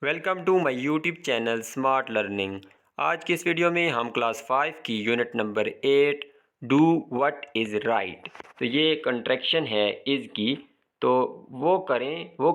Welcome to my YouTube channel smart learning. आज की इस वीडियो में हम क्लास 5 की unit number 8 do what is right. तो ये कंट्रैक्शन है इज़ की, तो वो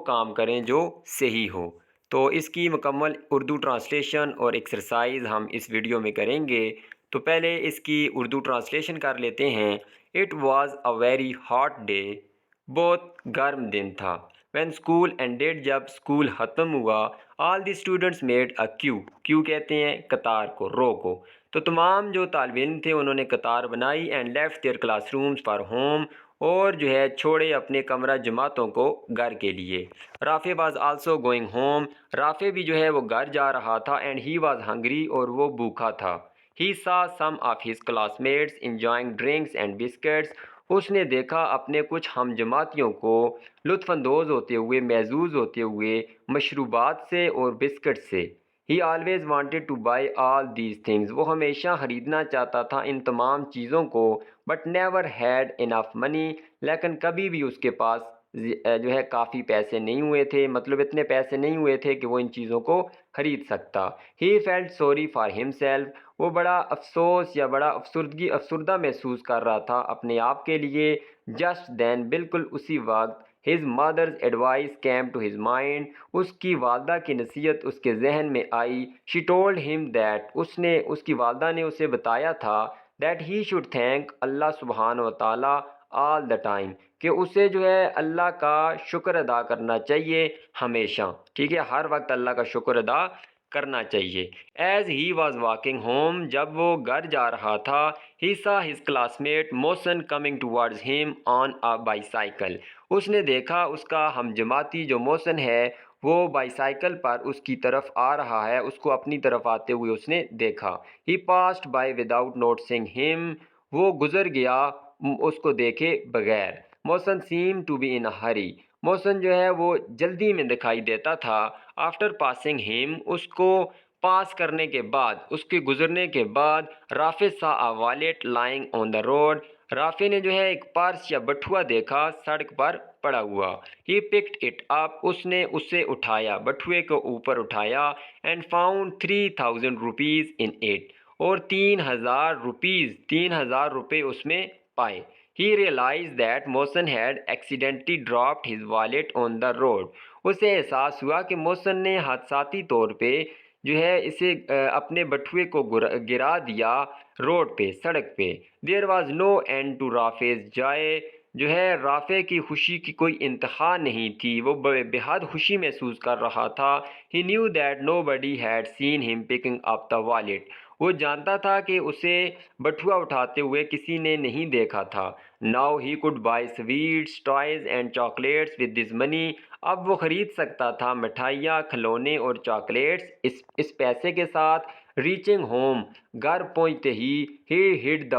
काम करें जो सही हो। तो इसकी मुकम्मल उर्दू ट्रांसलेशन और एक्सरसाइज हम इस वीडियो में करेंगे। तो पहले इसकी उर्दू ट्रांसलेशन कर लेते हैं। It was a very hot day, बहुत गर्म दिन था। व्हेन स्कूल एंडेड, जब स्कूल ख़त्म हुआ, all the students made a Q कहते हैं कतार को, रो को। तो तमाम जो तालिब इल्म थे उन्होंने कतार बनाई and left their classrooms for home, और जो है छोड़े अपने कमरा जमातों को घर के लिए। Rafe was also going home, Rafe भी जो है वो घर जा रहा था। एंड ही वाज हंग्री, और वो भूखा था। He saw some of his classmates enjoying drinks and biscuits, उसने देखा अपने कुछ हम जमातियों को लुत्फ़अंदोज़ होते हुए, महजूज़ होते हुए मशरूबात से और बिस्किट से। He always wanted to buy all these things, वो हमेशा ख़रीदना चाहता था इन तमाम चीज़ों को। But never had enough money, लेकिन कभी भी उसके पास जो है काफ़ी पैसे नहीं हुए थे, मतलब इतने पैसे नहीं हुए थे कि वो इन चीज़ों को ख़रीद सकता। He felt sorry for himself, वो बड़ा अफसोस या बड़ा अफसुर्दा महसूस कर रहा था अपने आप के लिए। जस्ट देन, बिल्कुल उसी वक्त, his mother's advice came to his mind, उसकी वालदा की नसीहत उसके जहन में आई। शी टोल्ड हिम दैट, उसकी वालदा ने उसे बताया था दैट ही शुड थैंक अल्लाह सुबहान व ताला ऑल द टाइम, कि उसे जो है अल्लाह का शुक्र अदा करना चाहिए हमेशा। ठीक है, हर वक्त अल्लाह का शुक्र अदा करना चाहिए। As he was walking home, जब वो घर जा रहा था, he saw his classmate Mohsin coming towards him on a bicycle, उसने देखा उसका हम जमाती जो मोहसन है वो बाईसाइकिल पर उसकी तरफ आ रहा है, उसको अपनी तरफ आते हुए उसने देखा। He passed by without noticing him, वो गुजर गया उसको देखे बगैर। Mohsin seem to be in a hurry, Mohsin जो है वो जल्दी में दिखाई देता था। आफ्टर पासिंग हिम, उसको पास करने के बाद, उसके गुजरने के बाद, Rafay saw a wallet lying on the road, Rafay ने जो है एक पर्स या बटुआ देखा सड़क पर पड़ा हुआ। ही पिक्ड इट अप, उसने उसे उठाया, बटुए को ऊपर उठाया। And found 3000 rupees in it, और 3000 रुपये उसमें पाए। He realize that Mohsin had accidentally dropped his wallet on the road, उसे एहसास हुआ कि मोहसन ने हादसाती तौर पे जो है इसे अपने बटुए को गिरा दिया रोड पे, सड़क पे। There was no end to Rafay's joy, जो है राफे की खुशी की कोई इंतहा नहीं थी, वो बेहद खुशी महसूस कर रहा था। He knew that nobody had seen him picking up the wallet, वो जानता था कि उसे बटुआ उठाते हुए किसी ने नहीं देखा था। Now he could buy sweets toys and chocolates with this money, अब वो ख़रीद सकता था मिठाइयाँ, खिलौने और चॉकलेट्स इस पैसे के साथ। रीचिंग होम, घर पहुंचते ही हिड द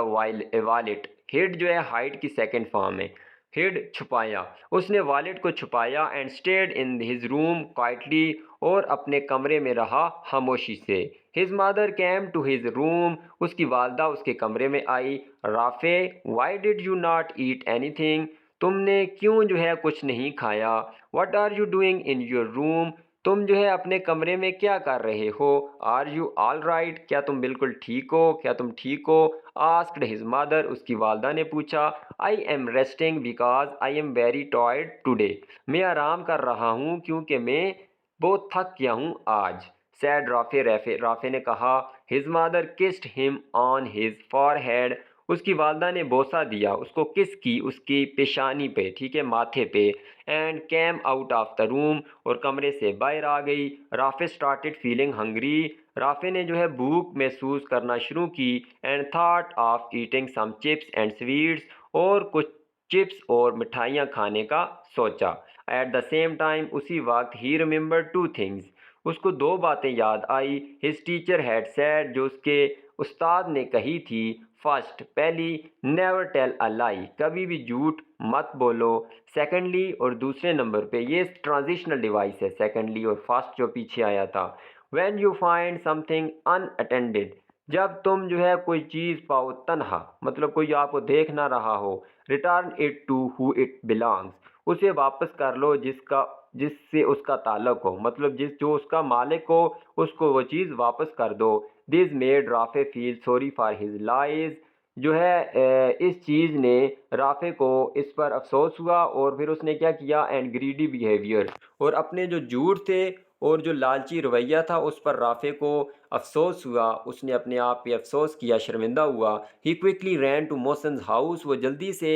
वॉलेट, हिड जो है हाइड की सेकंड फॉर्म है, हिड छुपाया, उसने वॉलेट को छुपाया। And stayed in his room quietly, और अपने कमरे में रहा खामोशी से। His mother came to his room, उसकी वालदा उसके कमरे में आई। Rafay, why did you not eat anything, तुमने क्यों जो है कुछ नहीं खाया। What are you doing in your room, तुम जो है अपने कमरे में क्या कर रहे हो। आर यू ऑल राइट, क्या तुम बिल्कुल ठीक हो, क्या तुम ठीक हो। आस्क्ड हिज मदर, उसकी वालदा ने पूछा। I am resting because I am very tired today, मैं आराम कर रहा हूँ क्योंकि मैं बहुत थक गया हूँ आज। सैड राफे ने कहा। His mother kissed him on his forehead, उसकी वालदा ने बोसा दिया, उसको किस की, उसकी पेशानी पे, ठीक है, माथे पे। And came out of the room, और कमरे से बाहर आ गई। Rafay started feeling hungry, Rafay ने जो है भूख महसूस करना शुरू की। And thought of eating some chips and sweets, और कुछ चिप्स और मिठाइयाँ खाने का सोचा। एट द सेम टाइम, उसी वक्त, ही रिमेंबर टू थिंग्स, उसको दो बातें याद आई। हिज टीचर हैड सेड, जो उसके उस्ताद ने कही थी। फर्स्ट, पहली, नेवर टेल अ लाई, कभी भी झूठ मत बोलो। सेकेंडली, और दूसरे नंबर पे, ये ट्रांजिशनल डिवाइस है, सेकेंडली और फर्स्ट जो पीछे आया था। When you find something unattended, जब तुम जो है कोई चीज़ पाओ तन्हा, मतलब कोई आपको देख ना रहा हो। Return it to who it belongs, उसे वापस कर लो जिसका जिससे उसका ताल्लुक हो, मतलब जो उसका मालिक हो उसको वो चीज़ वापस कर दो। This made Rafe feel sorry for his lies. जो है इस चीज़ ने राफे को इस पर अफसोस हुआ और फिर उसने क्या किया, एंड ग्रीडी बिहेवियर, और अपने जो झूठ थे और जो लालची रवैया था उस पर राफे को अफसोस हुआ। उसने अपने आप पे अफसोस किया, शर्मिंदा हुआ। He quickly ran to Mohsin house. वो जल्दी से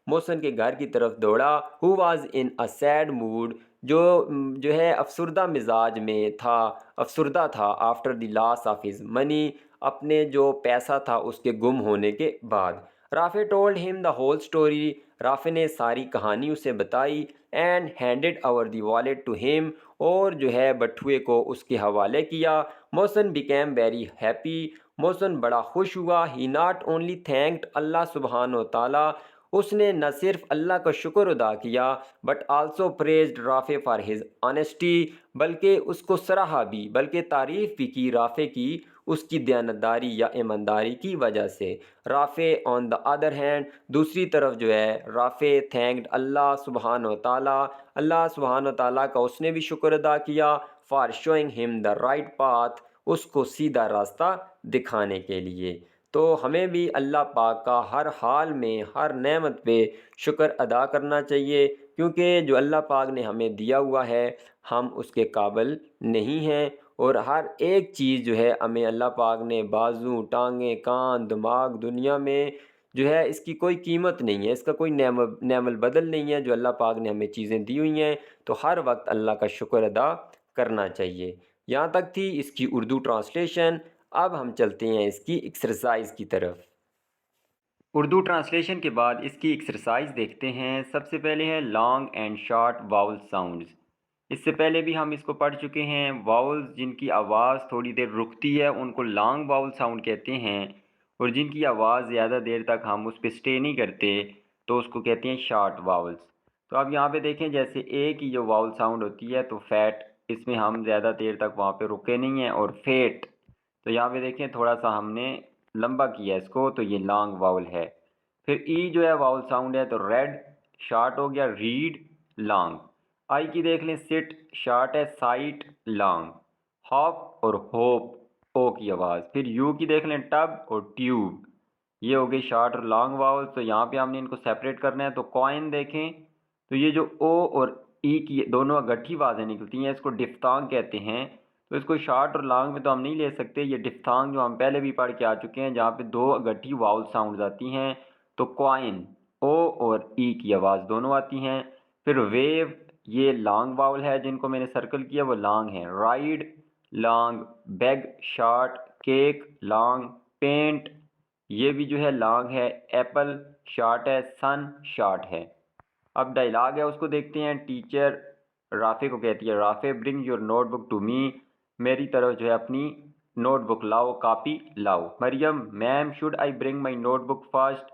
मोहसिन के घर की तरफ दौड़ा। Who was in a sad mood. जो है अफसरदा मिजाज में था, अफसरदा था। After the loss of his money, अपने जो पैसा था उसके गुम होने के बाद। Rafay told him the whole story. Rafay ने सारी कहानी उसे बताई। And handed over the wallet to him, और जो है बटुए को उसके हवाले किया। Mohsin became very happy. Mohsin बड़ा खुश हुआ। ही नॉट ओनली थैंक्ड अल्लाह सुबहान व ताला, उसने न सिर्फ अल्लाह का शुक्र अदा किया, but also praised Rafe for his honesty, बल्कि उसको सराहा भी, बल्कि तारीफ़ भी की राफे की उसकी दयानतदारी या ईमानदारी की वजह से। Rafe on the other hand, दूसरी तरफ जो है राफे थैंक्ड अल्लाह सुबहान व ताला, अल्लाह सुबहान व ताला का उसने भी शुक्र अदा किया। For showing him the right path, उसको सीधा रास्ता दिखाने के लिए। तो हमें भी अल्लाह पाक का हर हाल में, हर नेमत पे शुक्र अदा करना चाहिए, क्योंकि जो अल्लाह पाक ने हमें दिया हुआ है हम उसके काबिल नहीं हैं। और हर एक चीज़ जो है हमें अल्लाह पाक ने बाजू, टांगें, कान, दिमाग दुनिया में जो है इसकी कोई कीमत नहीं है, इसका कोई नेमल बदल नहीं है। जो अल्लाह पाक ने हमें चीज़ें दी हुई हैं तो हर वक्त अल्लाह का शुक्र अदा करना चाहिए। यहाँ तक थी इसकी उर्दू ट्रांसलेशन। अब हम चलते हैं इसकी एक्सरसाइज की तरफ। उर्दू ट्रांसलेशन के बाद इसकी एक्सरसाइज देखते हैं। सबसे पहले है long and short vowel sounds. इससे पहले भी हम इसको पढ़ चुके हैं। वाउल्स जिनकी आवाज़ थोड़ी देर रुकती है उनको लॉन्ग वाउल साउंड कहते हैं, और जिनकी आवाज़ ज़्यादा देर तक हम उस पर स्टे नहीं करते तो उसको कहते हैं शॉर्ट वाउल्स। तो अब यहाँ पे देखें, जैसे ए की जो वाउल साउंड होती है तो फैट, इसमें हम ज़्यादा देर तक वहाँ पे रुके नहीं हैं। और फेट, तो यहाँ पे देखें थोड़ा सा हमने लंबा किया इसको, तो ये लॉन्ग वाउल है। फिर ई जो है वाउल साउंड है तो रेड शॉर्ट हो गया, रीड लॉन्ग। आई की देख लें, सिट शॉर्ट है, साइट लॉन्ग। हॉप और होप ओ की आवाज़। फिर यू की देख लें, टब और ट्यूब, ये हो गई शॉर्ट और लॉन्ग वाउल। तो यहाँ पे हमने इनको सेपरेट करना है। तो कॉइन देखें, तो ये जो ओ और ई की दोनों अगट्ठी आवाज़ें निकलती हैं इसको डिफ्थांग कहते हैं। तो इसको शॉर्ट और लॉन्ग में तो हम नहीं ले सकते। ये डिफ्थांग जो हम पहले भी पढ़ के आ चुके हैं जहाँ पे दो अगट्ठी वाउल साउंड्स आती हैं। तो क्वाइन ओ और ई की आवाज़ दोनों आती हैं। फिर वेव, ये लॉन्ग वाउल है, जिनको मैंने सर्कल किया वो लॉन्ग है। Ride long, beg short, cake long, paint ये भी जो है लॉन्ग है। एप्पल शॉर्ट है, सन शॉर्ट है। अब डायलॉग है उसको देखते हैं। टीचर राफे को कहती है, Rafay bring your notebook to me, मेरी तरफ जो है अपनी नोटबुक लाओ, कॉपी लाओ। Maryam, ma'am should I bring my notebook first,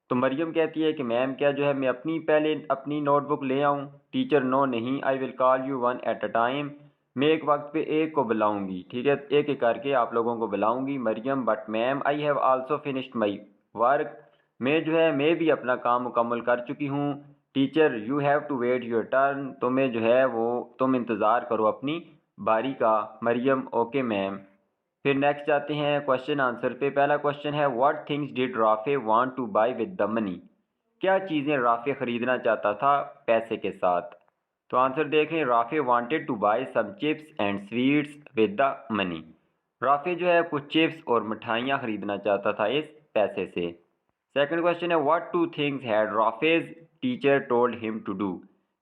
तो मरियम कहती है कि मैम क्या जो है मैं पहले अपनी नोटबुक ले आऊँ। टीचर, नो नहीं, I will call you one at a time, मैं एक वक्त पे एक को बुलाऊंगी, ठीक है, एक एक करके आप लोगों को बुलाऊंगी। Maryam, but ma'am I have also finished my work, मैं भी अपना काम मुकम्मल कर चुकी हूँ। Teacher, you have to wait your turn, तुम्हें जो है वो तुम इंतज़ार करो अपनी बारी का। Maryam, okay ma'am. फिर नेक्स्ट जाते हैं क्वेश्चन आंसर पे। पहला क्वेश्चन है, what things did Rafay want to buy with the money, क्या चीज़ें राफे ख़रीदना चाहता था पैसे के साथ। तो आंसर देखें, Rafay wanted to buy some chips and sweets with the money, Rafay जो है कुछ चिप्स और मिठाइयाँ ख़रीदना चाहता था इस पैसे से। सेकंड क्वेश्चन है, what two things had Rafay's teacher told him to do,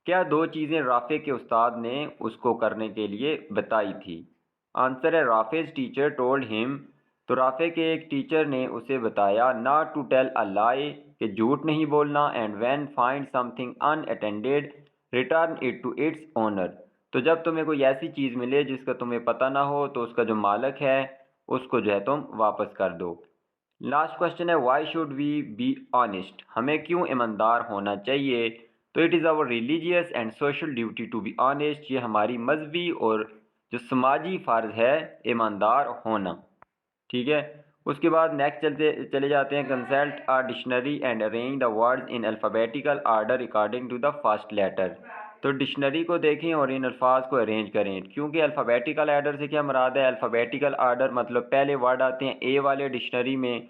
क्या दो चीज़ें राफे के उस्ताद ने उसको करने के लिए बताई थी। आंसर है, राफेज टीचर टोल्ड हिम, तो राफे के एक टीचर ने उसे बताया, not to tell a lie, कि झूठ नहीं बोलना, and when find something unattended return it to its owner, तो जब तुम्हें कोई ऐसी चीज़ मिले जिसका तुम्हें पता ना हो तो उसका जो मालिक है उसको जो है तुम वापस कर दो। लास्ट क्वेश्चन है, why should we be honest, हमें क्यों ईमानदार होना चाहिए। तो it is our religious and social duty to be honest, ये हमारी मजहबी और जो समाजी फ़र्ज है ईमानदार होना, ठीक है। उसके बाद नेक्स्ट चले जाते हैं, consult our dictionary and arrange the words in alphabetical order according to the first letter, तो डिक्शनरी को देखें और इन अल्फाज को अरेंज करें। क्योंकि अल्फ़ाबेटिकल आर्डर से क्या मुराद है, अल्फ़ाबेटिकल आर्डर मतलब पहले वर्ड आते हैं ए वाले डिक्शनरी में,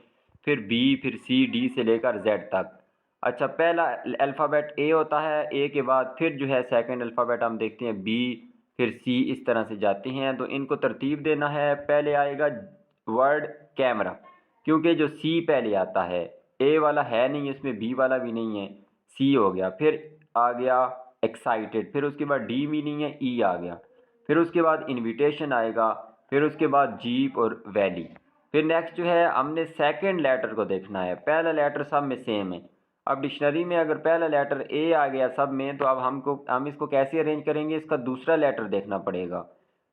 फिर बी, फिर सी, डी से लेकर जेड तक। अच्छा, पहला अल्फ़ाबेट ए होता है, ए के बाद फिर जो है सेकंड अल्फ़ाबेट हम देखते हैं बी, फिर सी, इस तरह से जाते हैं। तो इनको तरतीब देना है। पहले आएगा वर्ड कैमरा, क्योंकि जो सी पहले आता है, ए वाला है नहीं इसमें, बी वाला भी नहीं है, सी हो गया। फिर आ गया एक्साइटेड, फिर उसके बाद डी भी नहीं है, ई आ गया। फिर उसके बाद इनविटेशन आएगा, फिर उसके बाद जीप और वैली। फिर नेक्स्ट जो है हमने सेकंड लेटर को देखना है। पहला लेटर सब में सेम है। अब डिक्शनरी में अगर पहला लेटर ए आ गया सब में, तो अब हम इसको कैसे अरेंज करेंगे, इसका दूसरा लेटर देखना पड़ेगा।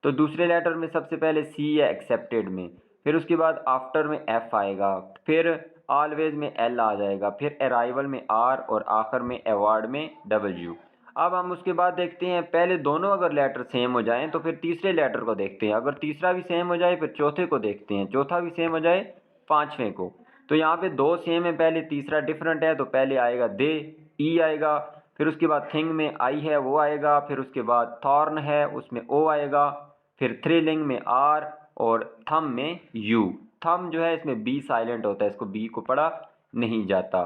तो दूसरे लेटर में सबसे पहले सी है एक्सेप्टेड में, फिर उसके बाद आफ्टर में एफ आएगा, फिर ऑलवेज में एल आ जाएगा, फिर अराइवल में आर और आखिर में अवार्ड में डब्ल्यू। अब हम उसके बाद देखते हैं, पहले दोनों अगर लेटर सेम हो जाएं तो फिर तीसरे लेटर को देखते हैं, अगर तीसरा भी सेम हो जाए फिर चौथे को देखते हैं, चौथा भी सेम हो जाए पांचवें को। तो यहाँ पे दो सेम है, पहले तीसरा डिफरेंट है, तो पहले आएगा दे, ई आएगा, फिर उसके बाद थिंग में आई है वो आएगा, फिर उसके बाद थॉर्न है उसमें ओ आएगा, फिर थ्रिलिंग में आर और थम में यू। थम जो है इसमें बी साइलेंट होता है, इसको बी को पढ़ा नहीं जाता।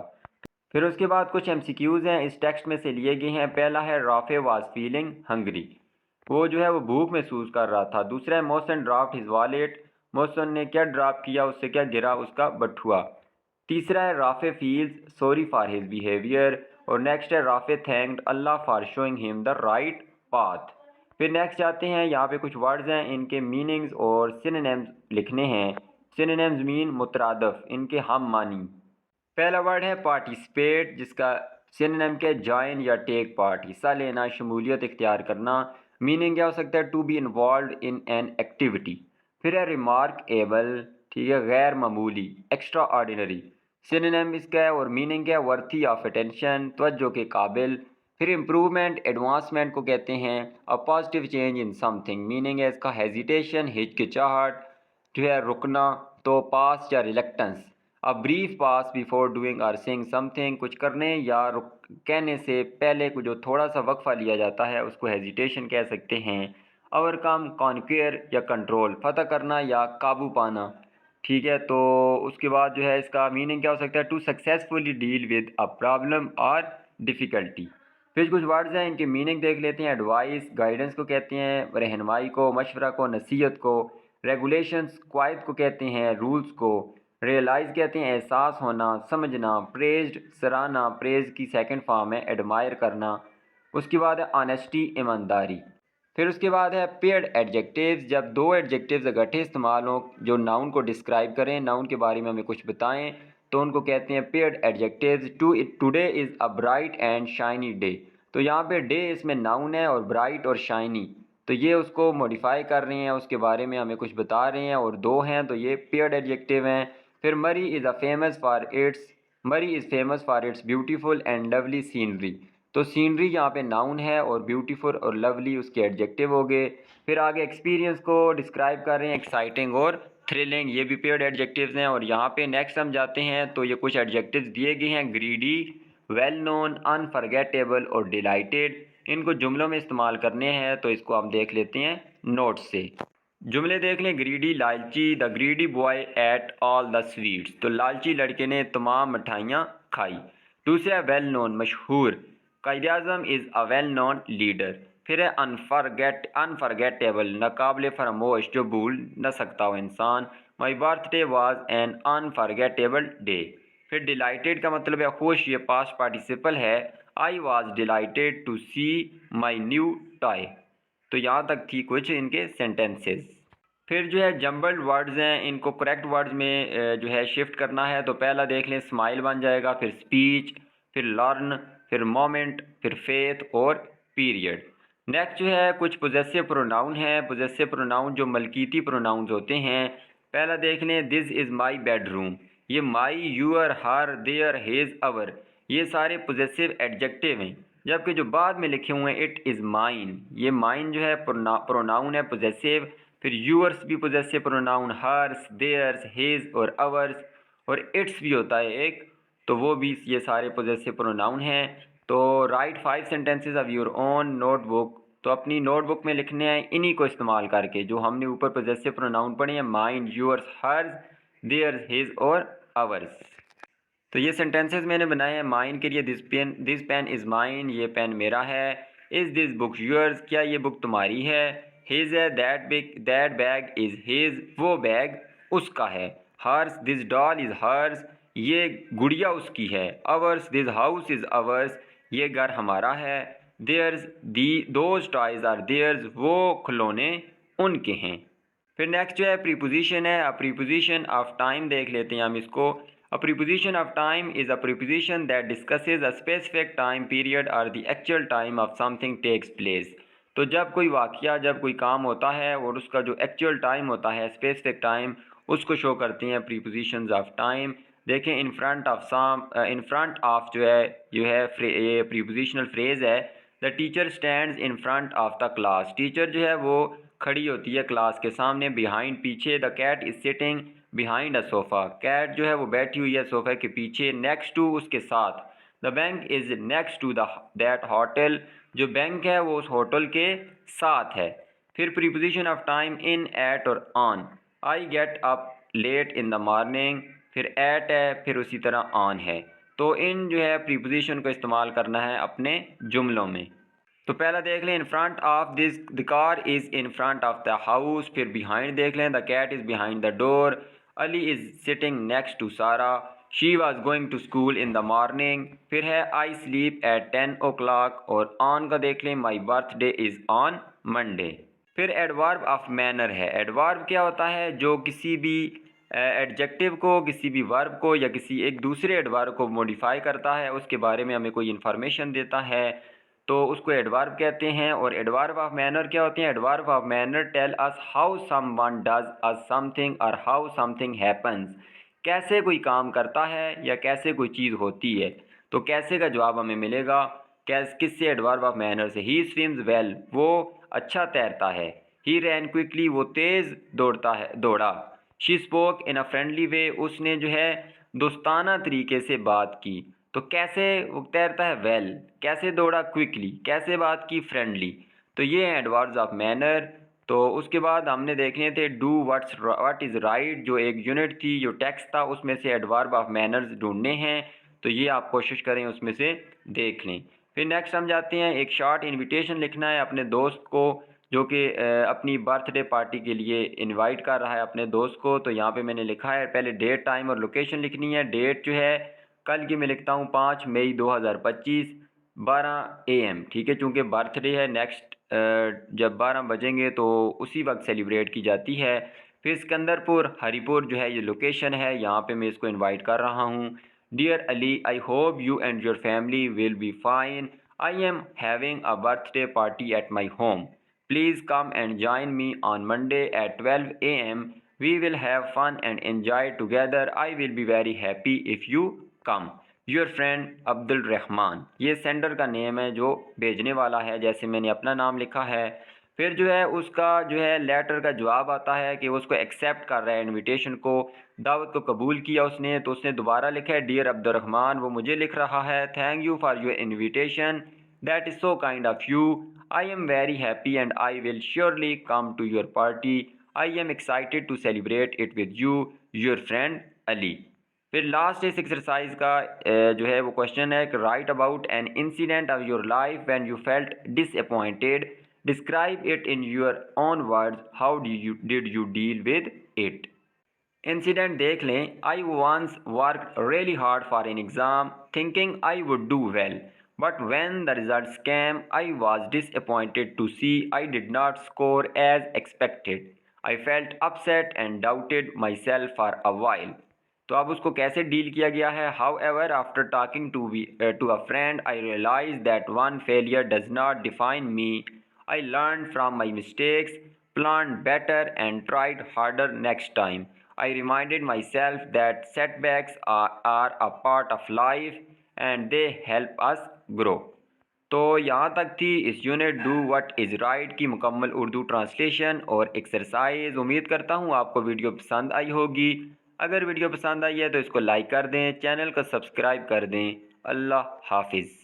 फिर उसके बाद कुछ एमसीक्यूज़ हैं इस टेक्स्ट में से लिए गए हैं। पहला है राफे वाज फीलिंग हंग्री, वो जो है वो भूख महसूस कर रहा था। दूसरा है Mohsin draft his wallet, Mohsin ने क्या ड्राफ्ट किया, उससे क्या गिरा, उसका बटुआ। तीसरा है Rafe feels sorry for his behaviour, और नेक्स्ट है Rafe thanked Allah for showing him the right path. फिर नेक्स्ट जाते हैं, यहाँ पे कुछ वर्ड्स हैं, इनके मीनिंग्स और सिनोनिम्स लिखने हैं। सिनोनिम्स मीन मुतरादफ, इनके हम मानी। पहला वर्ड है पार्टिसिपेट, जिसका सिनोनिम के जॉइन या टेक पार्ट, हिस्सा लेना, शमूलियत इख्तियार करना। मीनिंग क्या हो सकता है, to be involve in an activity. फिर है रिमार्क एबल, ठीक है, गैर मामूली, एक्स्ट्रा ऑर्डिनरी। सिनोनिम इसका है और मीनिंग क्या है, वर्थी ऑफ अटेंशन, तवज्जो के काबिल। फिर इम्प्रूवमेंट एडवांसमेंट को कहते हैं। A positive change in something, meaning है इसका हेजिटेशन, हिचकिचाहट, जो है रुकना। तो पास या reluctance. A brief pass before doing और सेइंग समथिंग, कुछ करने या कहने से पहले कुछ जो थोड़ा सा वक्फा लिया जाता है उसको हेजिटेशन कह सकते हैं। ओवरकम, कॉन्क्वेयर या कंट्रोल, फतह करना या काबू पाना, ठीक है। तो उसके बाद जो है इसका मीनिंग क्या हो सकता है, to successfully deal with a problem और डिफ़िकल्टी। फिर कुछ वर्ड्स हैं, इनके मीनिंग देख लेते हैं। एडवाइस गाइडेंस को कहते हैं, रहनुमाई को, मशवरा को, नसीहत को। रेगुलेशंस क्वायत को कहते हैं, रूल्स को। रियलाइज़ कहते हैं एहसास होना, समझना। प्रेज्ड सराहना, प्रेज की सेकंड फॉर्म है एडमायर करना। उसके बाद है ऑनेस्टी, ईमानदारी। फिर उसके बाद है पेयर्ड एडजेक्टिव्स, जब दो एडजेक्टिव्स इकट्ठे इस्तेमाल हों जो नाउन को डिस्क्राइब करें, नाउन के बारे में हमें कुछ बताएं, तो उनको कहते हैं paired adjectives. Today is a bright and shiny day, तो यहाँ पे डे इसमें नाउन है और ब्राइट और शाइनी, तो ये उसको मॉडिफाई कर रहे हैं, उसके बारे में हमें कुछ बता रहे हैं, और दो हैं तो ये पेयर्ड एडजेक्टिव हैं। फिर मरी is famous for its beautiful and lovely scenery, तो सीनरी यहाँ पे नाउन है और ब्यूटीफुल और लवली उसके एडजेक्टिव हो गए। फिर आगे एक्सपीरियंस को डिस्क्राइब कर रहे हैं, एक्साइटिंग और थ्रिलिंग, ये भी पेयर्ड एडजेक्टिव्स हैं। और यहाँ पे नेक्स्ट हम जाते हैं, तो ये कुछ एडजेक्टिव्स दिए गए हैं, ग्रीडी, वेल नोन, अनफॉरगेटेबल और डिलाइटेड। इनको जुमलों में इस्तेमाल करने हैं, तो इसको हम देख लेते हैं नोट से। जुमले देख लें, ग्रीडी लालची, the greedy boy at all the sweets, तो लालची लड़के ने तमाम मिठाइयाँ खाई। दूसरा है वेल नोन, मशहूर, Quaid-e-Azam is a well known leader. फिर है अनफॉरगेटेबल, नाकाबिले फरामोश, जो भूल न सकता हो इंसान। My birthday was an unforgettable day. फिर डिलाइटेड का मतलब है खुश, ये पास्ट पार्टिसिपल है। I was delighted to see my new toy. तो यहाँ तक थी कुछ इनके सेंटेंसेस। फिर जो है जम्बल्ड वर्ड्स हैं, इनको करेक्ट वर्ड्स में जो है शिफ्ट करना है। तो पहला देख लें, स्माइल बन जाएगा, फिर स्पीच, फिर लर्न, फिर मोमेंट, फिर फेथ और पीरियड। नेक्स्ट जो है कुछ पोजेसिव प्रोनाउन है। पोजेसिव प्रोनाउन जो मलकीती प्रोनाउंस होते हैं, पहला देख लें, दिस इज़ माई बेडरूम, ये माई, यूअर, हर, देयर, हिज, अवर, ये सारे पोजेसिव एडजेक्टिव हैं। जबकि जो बाद में लिखे हुए हैं, इट इज़ माइन, ये माइन जो है प्रोनाउन है पोजेसिव। फिर यूअर्स भी possessive pronoun, hers, theirs, his और अवर्स, और इट्स भी होता है एक, तो वो भी ये सारे पोजेसिव प्रोनाउन हैं। तो right 5 sentences of your own notebook, तो अपनी नोटबुक में लिखने हैं इन्हीं को इस्तेमाल करके जो हमने ऊपर पोजेसिव प्रोनाउन पढ़े हैं, mind, yours, hers, theirs, his और आवर्स। तो ये सेंटेंसेस मैंने बनाए हैं। माइंड के लिए दिस पेन इज़ माइन, ये पेन मेरा है। इज़ दिस बुक योर्स, क्या ये बुक तुम्हारी है। हिज है, दैट बैग इज़ हिज, वो बैग उसका है। Hers, this doll is hers, ये गुड़िया उसकी है। Ours, this house is ours, ये घर हमारा है। Theirs, those toys are theirs, वो खिलौने उनके हैं। फिर नेक्स्ट जो है प्रीपोजिशन है। अ प्रीपोजिशन ऑफ टाइम देख लेते हैं हम इसको। A preposition of time is a preposition that discusses a specific time period or the actual time of something takes place। तो जब कोई वाक़या, जब कोई काम होता है और उसका जो एक्चुअल टाइम होता है, स्पेसिफिक टाइम, उसको शो करती हैं प्रीपोजिशंस ऑफ टाइम। देखें इन फ्रंट ऑफ जो है ये प्रीपोजिशनल फ्रेज़ है। The teacher stands in front of the class, teacher जो है वो खड़ी होती है क्लास के सामने। बिहाइंड, पीछे। The cat is sitting behind a sofa, cat जो है वो बैठी हुई है सोफ़े के पीछे। नेक्स्ट टू, उसके साथ। The bank is next to that hotel, जो बैंक है वो उस होटल के साथ है। फिर preposition of time in, at और on. I get up late in the morning, फिर एट है, फिर उसी तरह ऑन है। तो इन जो है प्रीपोजिशन को इस्तेमाल करना है अपने जुमलों में। तो पहला देख लें in front of this, the car is in front of the house. फिर बिहाइंड देख लें, the cat is behind the door. Ali is sitting next to Sara, she was going to school in the morning. फिर है I sleep at 10 o'clock। और on का देख लें, my birthday is on Monday. फिर एडवर्ब ऑफ मैनर है। Adverb क्या होता है, जो किसी भी एडजेक्टिव को, किसी भी वर्ब को या किसी एक दूसरे एडवर्ब को मॉडिफाई करता है, उसके बारे में हमें कोई इन्फॉर्मेशन देता है, तो उसको एडवर्ब कहते हैं। और एडवर्ब ऑफ मैनर क्या होते हैं, adverb of manner tell us how someone does us something और हाउ समथिंग हैपन्स, कैसे कोई काम करता है या कैसे कोई चीज़ होती है। तो कैसे का जवाब हमें मिलेगा किससे, एडवर्ब ऑफ मैनर से। ही स्विम्स वेल, वो अच्छा तैरता है। ही रैन क्विकली, वो तेज़ दौड़ा। She spoke in a friendly way, उसने जो है दोस्ताना तरीके से बात की। तो कैसे वो तैरता है, वेल। कैसे दौड़ा, क्विकली। कैसे बात की, फ्रेंडली। तो ये हैं एडवर्ब्स ऑफ मैनर। तो उसके बाद हमने देखने थे डू व्हाट इज़ राइट, जो एक यूनिट थी, जो टेक्स्ट था, उसमें से एडवर्ब ऑफ मैनर्स ढूंढने हैं। तो ये आप कोशिश करें उसमें से देख लें। फिर नेक्स्ट हम जाते हैं, एक शॉर्ट इन्विटेशन लिखना है अपने दोस्त को, जो कि अपनी बर्थडे पार्टी के लिए इनवाइट कर रहा है अपने दोस्त को। तो यहाँ पे मैंने लिखा है, पहले डेट, टाइम और लोकेशन लिखनी है। डेट जो है कल की मैं लिखता हूँ 5 मई 2025 12 AM, ठीक है, चूँकि बर्थडे है। नेक्स्ट जब 12 बजेंगे तो उसी वक्त सेलिब्रेट की जाती है। फिर सिकंदरपुर हरिपुर जो है ये लोकेशन है, यहाँ पे मैं इसको इनवाइट कर रहा हूँ। Dear Ali, I hope you and your family will be fine. I am having a birthday party at my home. Please come and join me on Monday at 12 AM. We will have fun and enjoy together. I will be very happy if you come. Your friend Abdul Rahman. ये sender का name है जो भेजने वाला है, जैसे मैंने अपना नाम लिखा है। फिर जो है उसका जो है लेटर का जवाब आता है कि वो उसको एक्सेप्ट कर रहा है, इनविटेशन को, दावत को कबूल किया उसने। तो उसने दोबारा लिखा है डियर अब्दुल रहमान, वो मुझे लिख रहा है thank you for your invitation, that is so kind of you. I am very happy and I will surely come to your party. I am excited to celebrate it with you, your friend Ali. फिर last इस exercise का जो है वो question है कि write about an incident of your life when you felt disappointed, describe it in your own words, how did you deal with it. Incident देख लें, I once work really hard for an exam thinking I would do well, but when the results came, I was disappointed to see I did not score as expected. I felt upset and doubted myself for a while. तो अब उसको कैसे deal किया गया है, however after talking to a friend I realized that one failure does not define me. I learned from my mistakes, planned better and tried harder next time. I reminded myself that setbacks are a part of life and they help us grow. तो यहाँ तक थी इस unit do what is right की मुकम्मल Urdu translation और exercise. उम्मीद करता हूँ आपको वीडियो पसंद आई होगी। अगर वीडियो पसंद आई है तो इसको लाइक कर दें, चैनल को सब्सक्राइब कर दें। अल्लाह हाफिज़।